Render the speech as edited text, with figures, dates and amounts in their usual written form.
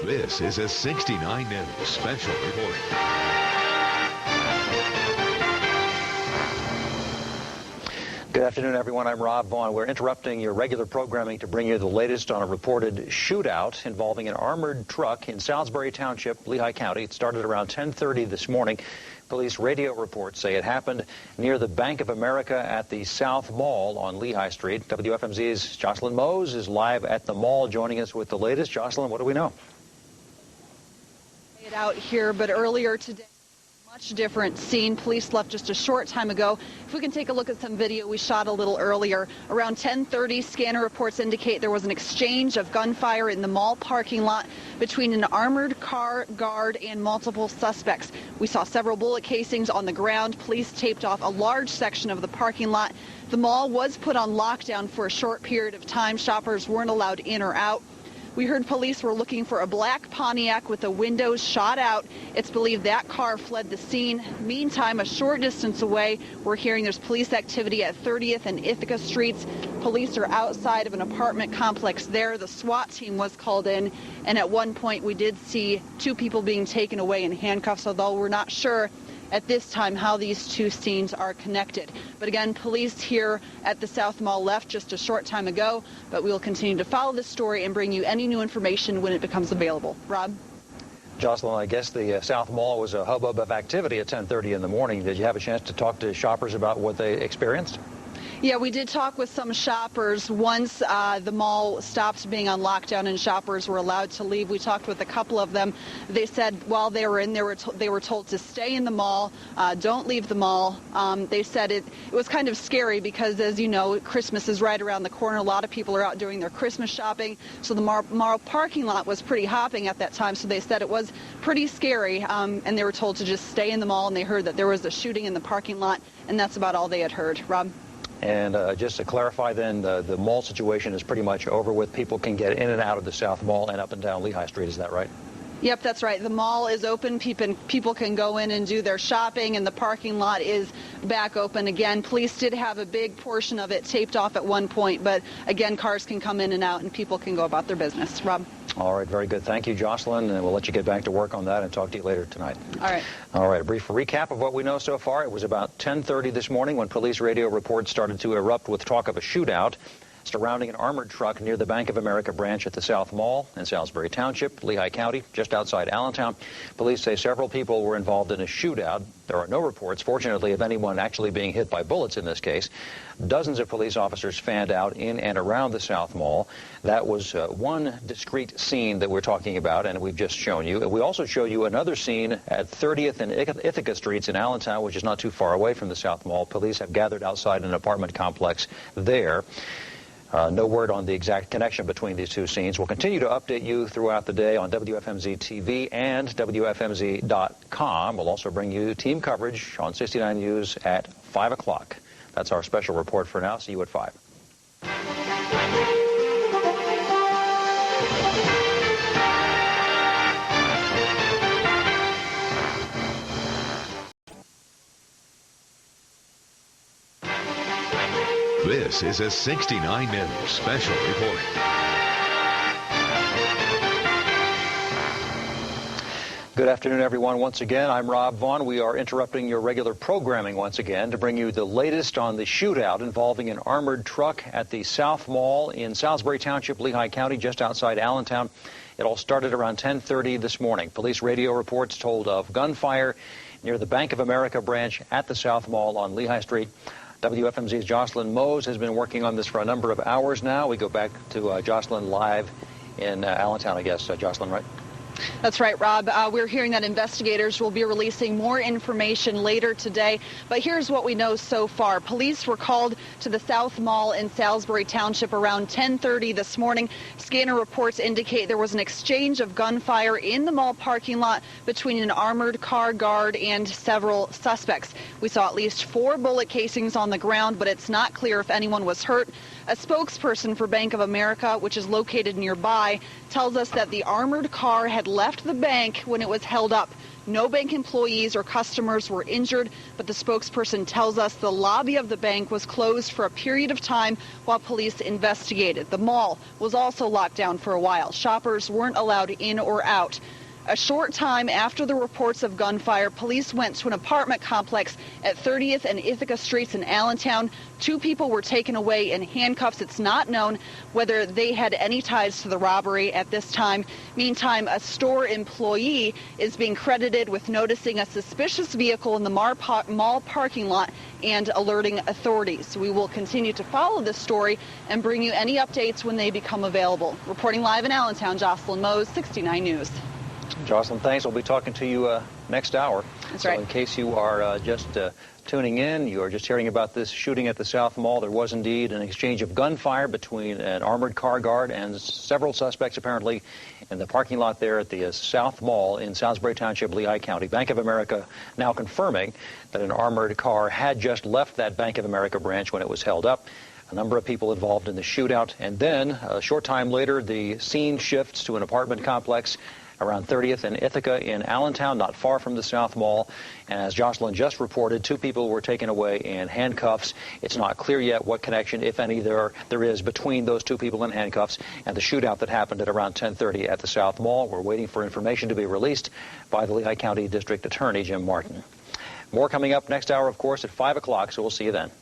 This is a 69 News special report. Good afternoon, everyone. I'm Rob Vaughn. We're interrupting your regular programming to bring you the latest on a reported shootout involving an armored truck in Salisbury Township, Lehigh County. It started around 10:30 this morning. Police radio reports say it happened near the Bank of America at the South Mall on Lehigh Street. WFMZ's Joscelyn Moes is live at the mall joining us with the latest. Joscelyn, what do we know? Out here, but earlier today, much different scene. Police left just a short time ago. If we can take a look at some video we shot a little earlier. Around 10:30, scanner reports indicate there was an exchange of gunfire in the mall parking lot between an armored car guard and multiple suspects. We saw several bullet casings on the ground. Police taped off a large section of the parking lot. The mall was put on lockdown for a short period of time. Shoppers weren't allowed in or out. We heard police were looking for a black Pontiac with the windows shot out. It's believed that car fled the scene. Meantime, a short distance away, we're hearing there's police activity at 30th and Ithaca Streets. Police are outside of an apartment complex there. The SWAT team was called in, and at one point we did see two people being taken away in handcuffs, although we're not sure at this time how these two scenes are connected. But again, police here at the South Mall left just a short time ago, but we will continue to follow this story and bring you any new information when it becomes available. Rob? Jocelyn, I guess the South Mall was a hubbub of activity at 10:30 in the morning. Did you have a chance to talk to shoppers about what they experienced? Yeah, we did talk with some shoppers once the mall stopped being on lockdown and shoppers were allowed to leave. We talked with a couple of them. They said while they were in, they were told to stay in the mall, don't leave the mall. They said it was kind of scary because, as you know, Christmas is right around the corner. A lot of people are out doing their Christmas shopping, so the mall parking lot was pretty hopping at that time. So they said it was pretty scary, and they were told to just stay in the mall, and they heard that there was a shooting in the parking lot, and that's about all they had heard. Rob? And just to clarify then, the mall situation is pretty much over with. People can get in and out of the South Mall and up and down Lehigh Street. Is that right? Yep, that's right. The mall is open. People can go in and do their shopping, and the parking lot is back open again. Police did have a big portion of it taped off at one point, but again, cars can come in and out, and people can go about their business. Rob? All right, very good. Thank you, Jocelyn, and we'll let you get back to work on that and talk to you later tonight. All right. All right, a brief recap of what we know so far. It was about 10:30 this morning when police radio reports started to erupt with talk of a shootout surrounding an armored truck near the Bank of America branch at the South Mall in Salisbury Township, Lehigh County, just outside Allentown. Police say several people were involved in a shootout. There are no reports, fortunately, of anyone actually being hit by bullets in this case. Dozens of police officers fanned out in and around the South Mall. That was one discrete scene that we're talking about, and we've just shown you. We also show you another scene at 30th and Ithaca Streets in Allentown, which is not too far away from the South Mall. Police have gathered outside an apartment complex there. No word on the exact connection between these two scenes. We'll continue to update you throughout the day on WFMZ TV and WFMZ.com. We'll also bring you team coverage on 69 News at 5 o'clock. That's our special report for now. See you at 5. This is a 69 News special report. Good afternoon, everyone. Once again, I'm Rob Vaughn. We are interrupting your regular programming once again to bring you the latest on the shootout involving an armored truck at the South Mall in Salisbury Township, Lehigh County, just outside Allentown. It all started around 10:30 this morning. Police radio reports told of gunfire near the Bank of America branch at the South Mall on Lehigh Street. WFMZ's Joscelyn Moes has been working on this for a number of hours now. We go back to Joscelyn live in Allentown, I guess. Joscelyn, right? That's right, Rob. We're hearing that investigators will be releasing more information later today. But here's what we know so far. Police were called to the South Mall in Salisbury Township around 10:30 this morning. Scanner reports indicate there was an exchange of gunfire in the mall parking lot between an armored car guard and several suspects. We saw at least 4 bullet casings on the ground, but it's not clear if anyone was hurt. A spokesperson for Bank of America, which is located nearby, tells us that the armored car had left the bank when it was held up. No bank employees or customers were injured, but the spokesperson tells us the lobby of the bank was closed for a period of time while police investigated. The mall was also locked down for a while. Shoppers weren't allowed in or out. A short time after the reports of gunfire, police went to an apartment complex at 30th and Ithaca Streets in Allentown. 2 people were taken away in handcuffs. It's not known whether they had any ties to the robbery at this time. Meantime, a store employee is being credited with noticing a suspicious vehicle in the mall parking lot and alerting authorities. We will continue to follow this story and bring you any updates when they become available. Reporting live in Allentown, Joscelyn Moes, 69 News. Jocelyn, thanks. We'll be talking to you next hour. That's right. So in case you are just tuning in, you are just hearing about this shooting at the South Mall. There was indeed an exchange of gunfire between an armored car guard and several suspects apparently in the parking lot there at the South Mall in Salisbury Township, Lehigh County. Bank of America now confirming that an armored car had just left that Bank of America branch when it was held up. A number of people involved in the shootout. And then a short time later, the scene shifts to an apartment complex around 30th and Ithaca in Allentown, not far from the South Mall. And as Jocelyn just reported, 2 people were taken away in handcuffs. It's not clear yet what connection, if any, there is between those 2 people in handcuffs and the shootout that happened at around 10:30 at the South Mall. We're waiting for information to be released by the Lehigh County District Attorney, Jim Martin. More coming up next hour, of course, at 5 o'clock, so we'll see you then.